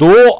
2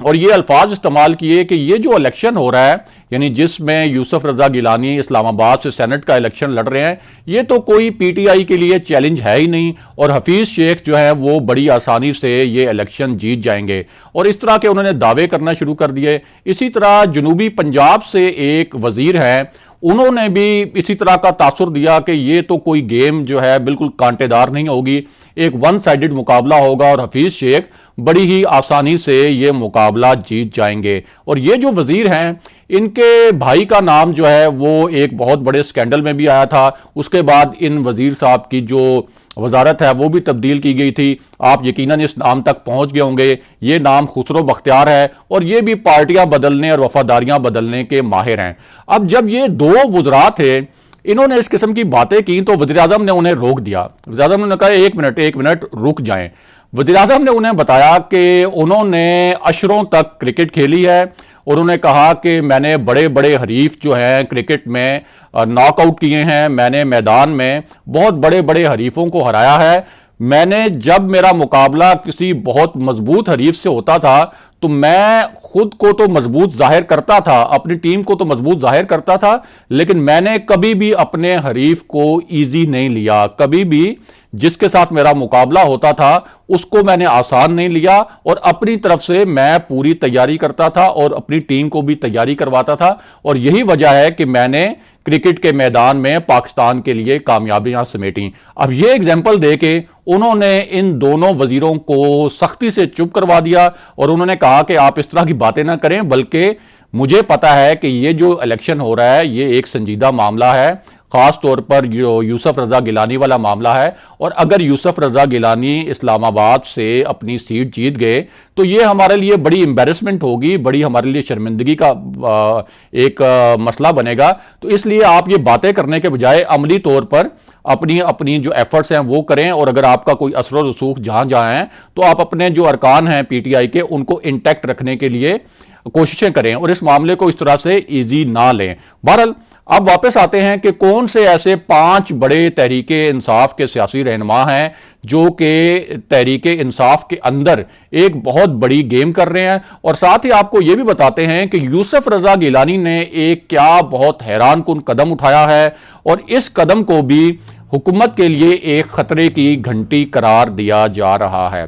اور یہ الفاظ استعمال کیے کہ یہ جو الیکشن ہو رہا ہے، یعنی جس میں یوسف رضا گیلانی اسلام آباد سے سینٹ کا الیکشن لڑ رہے ہیں، یہ تو کوئی پی ٹی آئی کے لیے چیلنج ہے ہی نہیں، اور حفیظ شیخ جو ہے وہ بڑی آسانی سے یہ الیکشن جیت جائیں گے، اور اس طرح کے انہوں نے دعوے کرنا شروع کر دیے۔ اسی طرح جنوبی پنجاب سے ایک وزیر ہیں، انہوں نے بھی اسی طرح کا تاثر دیا کہ یہ تو کوئی گیم جو ہے بالکل کانٹے دار نہیں ہوگی، ایک ون سائیڈڈ مقابلہ ہوگا اور حفیظ شیخ بڑی ہی آسانی سے یہ مقابلہ جیت جائیں گے۔ اور یہ جو وزیر ہیں، ان کے بھائی کا نام جو ہے وہ ایک بہت بڑے سکینڈل میں بھی آیا تھا، اس کے بعد ان وزیر صاحب کی جو وزارت ہے وہ بھی تبدیل کی گئی تھی۔ آپ یقیناً اس نام تک پہنچ گئے ہوں گے، یہ نام خسرو بختیار ہے، اور یہ بھی پارٹیاں بدلنے اور وفاداریاں بدلنے کے ماہر ہیں۔ اب جب یہ دو وزراء تھے، انہوں نے اس قسم کی باتیں کی تو وزیراعظم نے انہیں روک دیا۔ وزیراعظم نے کہا ایک منٹ رک جائیں۔ وزیراعظم نے انہیں بتایا کہ انہوں نے عشروں تک کرکٹ کھیلی ہے، اور انہوں نے کہا کہ میں نے بڑے بڑے حریف جو ہیں کرکٹ میں ناک آؤٹ کیے ہیں، میں نے میدان میں بہت بڑے بڑے حریفوں کو ہرایا ہے، میں نے جب میرا مقابلہ کسی بہت مضبوط حریف سے ہوتا تھا تو میں خود کو تو مضبوط ظاہر کرتا تھا، اپنی ٹیم کو تو مضبوط ظاہر کرتا تھا، لیکن میں نے کبھی بھی اپنے حریف کو ایزی نہیں لیا، کبھی بھی جس کے ساتھ میرا مقابلہ ہوتا تھا اس کو میں نے آسان نہیں لیا، اور اپنی طرف سے میں پوری تیاری کرتا تھا اور اپنی ٹیم کو بھی تیاری کرواتا تھا، اور یہی وجہ ہے کہ میں نے کرکٹ کے میدان میں پاکستان کے لیے کامیابیاں سمیٹیں۔ اب یہ ایگزامپل دے کے انہوں نے ان دونوں وزیروں کو سختی سے چپ کروا دیا، اور انہوں نے کہا کہ آپ اس طرح کی باتیں نہ کریں، بلکہ مجھے پتا ہے کہ یہ جو الیکشن ہو رہا ہے یہ ایک سنجیدہ معاملہ ہے، خاص طور پر جو یوسف رضا گیلانی والا معاملہ ہے، اور اگر یوسف رضا گیلانی اسلام آباد سے اپنی سیٹ جیت گئے تو یہ ہمارے لیے بڑی امبیرسمنٹ ہوگی، بڑی ہمارے لیے شرمندگی کا ایک مسئلہ بنے گا۔ تو اس لیے آپ یہ باتیں کرنے کے بجائے عملی طور پر اپنی جو ایفرٹس ہیں وہ کریں، اور اگر آپ کا کوئی اثر و رسوخ جہاں ہیں تو آپ اپنے جو ارکان ہیں پی ٹی آئی کے ان کو انٹیکٹ رکھنے کے لیے کوششیں کریں، اور اس معاملے کو اس طرح سے ایزی نہ لیں۔ بہرحال اب واپس آتے ہیں کہ کون سے ایسے 5 بڑے تحریک انصاف کے سیاسی رہنما ہیں جو کہ تحریک انصاف کے اندر ایک بہت بڑی گیم کر رہے ہیں، اور ساتھ ہی آپ کو یہ بھی بتاتے ہیں کہ یوسف رضا گیلانی نے ایک کیا بہت حیران کن قدم اٹھایا ہے، اور اس قدم کو بھی حکومت کے لیے ایک خطرے کی گھنٹی قرار دیا جا رہا ہے۔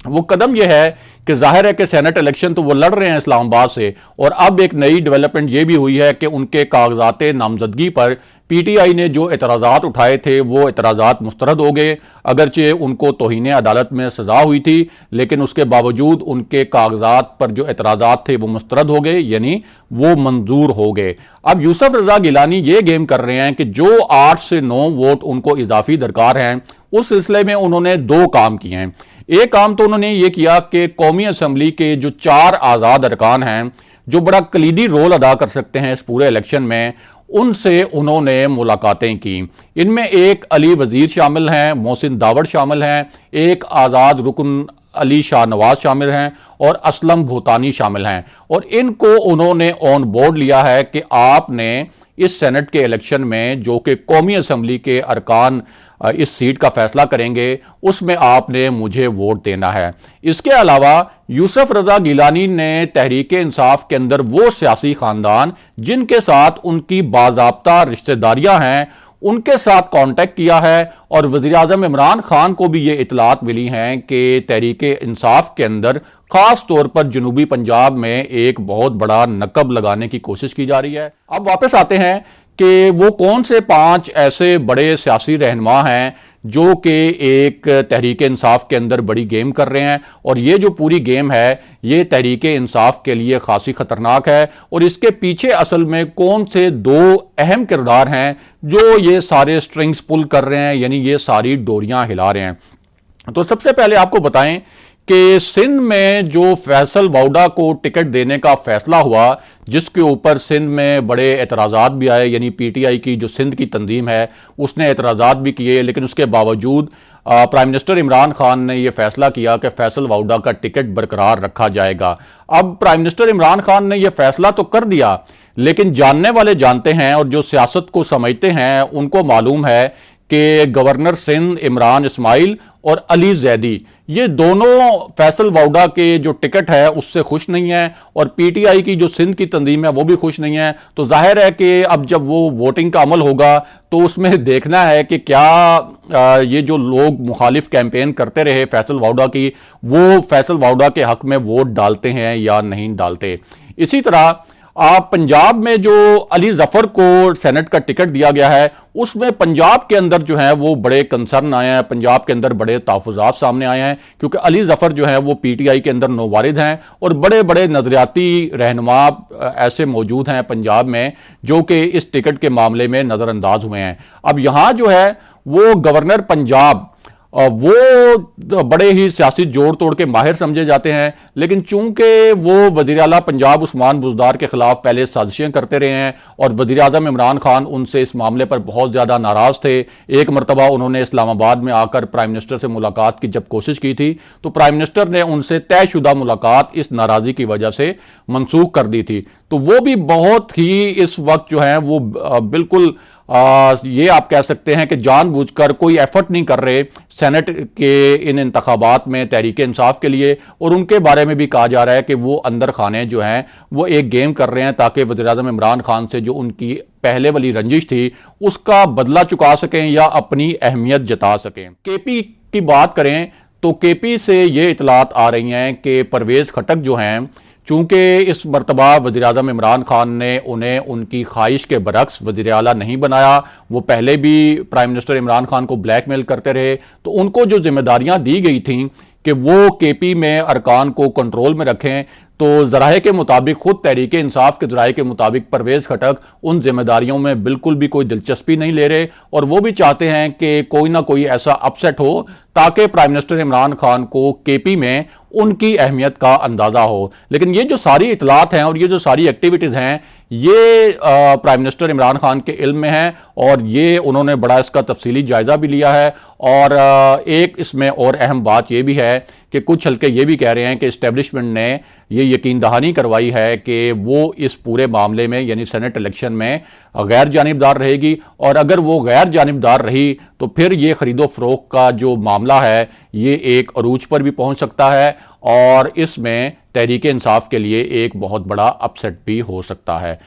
وہ قدم یہ ہے کہ ظاہر ہے کہ سینٹ الیکشن تو وہ لڑ رہے ہیں اسلام آباد سے، اور اب ایک نئی ڈیولپمنٹ یہ بھی ہوئی ہے کہ ان کے کاغذات نامزدگی پر پی ٹی آئی نے جو اعتراضات اٹھائے تھے وہ اعتراضات مسترد ہو گئے، اگرچہ ان کو توہین عدالت میں سزا ہوئی تھی، لیکن اس کے باوجود ان کے کاغذات پر جو اعتراضات تھے وہ مسترد ہو گئے، یعنی وہ منظور ہو گئے۔ اب یوسف رضا گیلانی یہ گیم کر رہے ہیں کہ جو 8 سے 9 ووٹ ان کو اضافی درکار ہیں، اس سلسلے میں انہوں نے 2 کام کیے ہیں۔ ایک کام تو انہوں نے یہ کیا کہ قومی اسمبلی کے جو 4 آزاد ارکان ہیں جو بڑا کلیدی رول ادا کر سکتے ہیں اس پورے الیکشن میں، ان سے انہوں نے ملاقاتیں کی۔ ان میں ایک علی وزیر شامل ہیں، محسن داوڑ شامل ہیں، ایک آزاد رکن علی شاہ نواز شامل ہیں، اور اسلم بھوتانی شامل ہیں، اور ان کو انہوں نے آن بورڈ لیا ہے کہ آپ نے اس سینٹ کے الیکشن میں جو کہ قومی اسمبلی کے ارکان اس سیٹ کا فیصلہ کریں گے اس میں آپ نے مجھے ووٹ دینا ہے۔ اس کے علاوہ یوسف رضا گیلانی نے تحریک انصاف کے اندر وہ سیاسی خاندان جن کے ساتھ ان کی باضابطہ رشتہ داریاں ہیں ان کے ساتھ کانٹیکٹ کیا ہے، اور وزیراعظم عمران خان کو بھی یہ اطلاعات ملی ہیں کہ تحریک انصاف کے اندر خاص طور پر جنوبی پنجاب میں ایک بہت بڑا نقب لگانے کی کوشش کی جا رہی ہے۔ اب واپس آتے ہیں کہ وہ کون سے 5 ایسے بڑے سیاسی رہنما ہیں جو کہ ایک تحریک انصاف کے اندر بڑی گیم کر رہے ہیں، اور یہ جو پوری گیم ہے یہ تحریک انصاف کے لیے خاصی خطرناک ہے، اور اس کے پیچھے اصل میں کون سے 2 اہم کردار ہیں جو یہ سارے سٹرنگز پل کر رہے ہیں، یعنی یہ ساری ڈوریاں ہلا رہے ہیں۔ تو سب سے پہلے آپ کو بتائیں کہ سندھ میں جو فیصل واؤڈا کو ٹکٹ دینے کا فیصلہ ہوا، جس کے اوپر سندھ میں بڑے اعتراضات بھی آئے، یعنی پی ٹی آئی کی جو سندھ کی تنظیم ہے اس نے اعتراضات بھی کیے، لیکن اس کے باوجود پرائم منسٹر عمران خان نے یہ فیصلہ کیا کہ فیصل واؤڈا کا ٹکٹ برقرار رکھا جائے گا۔ اب پرائم منسٹر عمران خان نے یہ فیصلہ تو کر دیا، لیکن جاننے والے جانتے ہیں اور جو سیاست کو سمجھتے ہیں ان کو معلوم ہے کہ گورنر سندھ عمران اسماعیل اور علی زیدی یہ دونوں فیصل ووڈا کے جو ٹکٹ ہے اس سے خوش نہیں ہیں، اور پی ٹی آئی کی جو سندھ کی تنظیم ہے وہ بھی خوش نہیں ہے۔ تو ظاہر ہے کہ اب جب وہ ووٹنگ کا عمل ہوگا تو اس میں دیکھنا ہے کہ کیا یہ جو لوگ مخالف کیمپین کرتے رہے فیصل ووڈا کی، وہ فیصل ووڈا کے حق میں ووٹ ڈالتے ہیں یا نہیں ڈالتے۔ اسی طرح پنجاب میں جو علی ظفر کو سینٹ کا ٹکٹ دیا گیا ہے، اس میں پنجاب کے اندر جو ہیں وہ بڑے کنسرن آئے ہیں، پنجاب کے اندر بڑے تحفظات سامنے آئے ہیں، کیونکہ علی ظفر جو ہیں وہ پی ٹی آئی کے اندر نووارد ہیں، اور بڑے بڑے نظریاتی رہنما ایسے موجود ہیں پنجاب میں جو کہ اس ٹکٹ کے معاملے میں نظر انداز ہوئے ہیں۔ اب یہاں جو ہے وہ گورنر پنجاب وہ بڑے ہی سیاسی جوڑ توڑ کے ماہر سمجھے جاتے ہیں، لیکن چونکہ وہ وزیر اعلیٰ پنجاب عثمان بزدار کے خلاف پہلے سازشیں کرتے رہے ہیں، اور وزیر اعظم عمران خان ان سے اس معاملے پر بہت زیادہ ناراض تھے۔ ایک مرتبہ انہوں نے اسلام آباد میں آ کر پرائم منسٹر سے ملاقات کی جب کوشش کی تھی تو پرائم منسٹر نے ان سے طے شدہ ملاقات اس ناراضی کی وجہ سے منسوخ کر دی تھی۔ تو وہ بھی بہت ہی اس وقت جو ہیں وہ بالکل یہ آپ کہہ سکتے ہیں کہ جان بوجھ کر کوئی ایفرٹ نہیں کر رہے سینٹ کے ان انتخابات میں تحریک انصاف کے لیے، اور ان کے بارے میں بھی کہا جا رہا ہے کہ وہ اندر خانے جو ہیں وہ ایک گیم کر رہے ہیں تاکہ وزیر اعظم عمران خان سے جو ان کی پہلے والی رنجش تھی اس کا بدلہ چکا سکیں یا اپنی اہمیت جتا سکیں۔ کے پی کی بات کریں تو کے پی سے یہ اطلاعات آ رہی ہیں کہ پرویز خٹک جو ہیں، چونکہ اس مرتبہ وزیر اعظم عمران خان نے انہیں ان کی خواہش کے برعکس وزیر اعلیٰ نہیں بنایا، وہ پہلے بھی پرائم منسٹر عمران خان کو بلیک میل کرتے رہے، تو ان کو جو ذمہ داریاں دی گئی تھیں کہ وہ کے پی میں ارکان کو کنٹرول میں رکھیں، تو ذرائع کے مطابق خود تحریک انصاف کے ذرائع کے مطابق پرویز خٹک ان ذمہ داریوں میں بالکل بھی کوئی دلچسپی نہیں لے رہے، اور وہ بھی چاہتے ہیں کہ کوئی نہ کوئی ایسا اپسیٹ ہو تاکہ پرائم منسٹر عمران خان کو کے پی میں ان کی اہمیت کا اندازہ ہو۔ لیکن یہ جو ساری اطلاعات ہیں اور یہ جو ساری ایکٹیویٹیز ہیں یہ پرائم منسٹر عمران خان کے علم میں ہیں، اور یہ انہوں نے بڑا اس کا تفصیلی جائزہ بھی لیا ہے، اور ایک اس میں اور اہم بات یہ بھی ہے کہ کچھ حلقے یہ بھی کہہ رہے ہیں کہ اسٹیبلشمنٹ نے یہ یقین دہانی کروائی ہے کہ وہ اس پورے معاملے میں یعنی سینٹ الیکشن میں غیر جانبدار رہے گی، اور اگر وہ غیر جانبدار رہی تو پھر یہ خرید و فروخت کا جو معاملہ ہے یہ ایک عروج پر بھی پہنچ سکتا ہے، اور اس میں تحریک انصاف کے لیے ایک بہت بڑا اپسیٹ بھی ہو سکتا ہے۔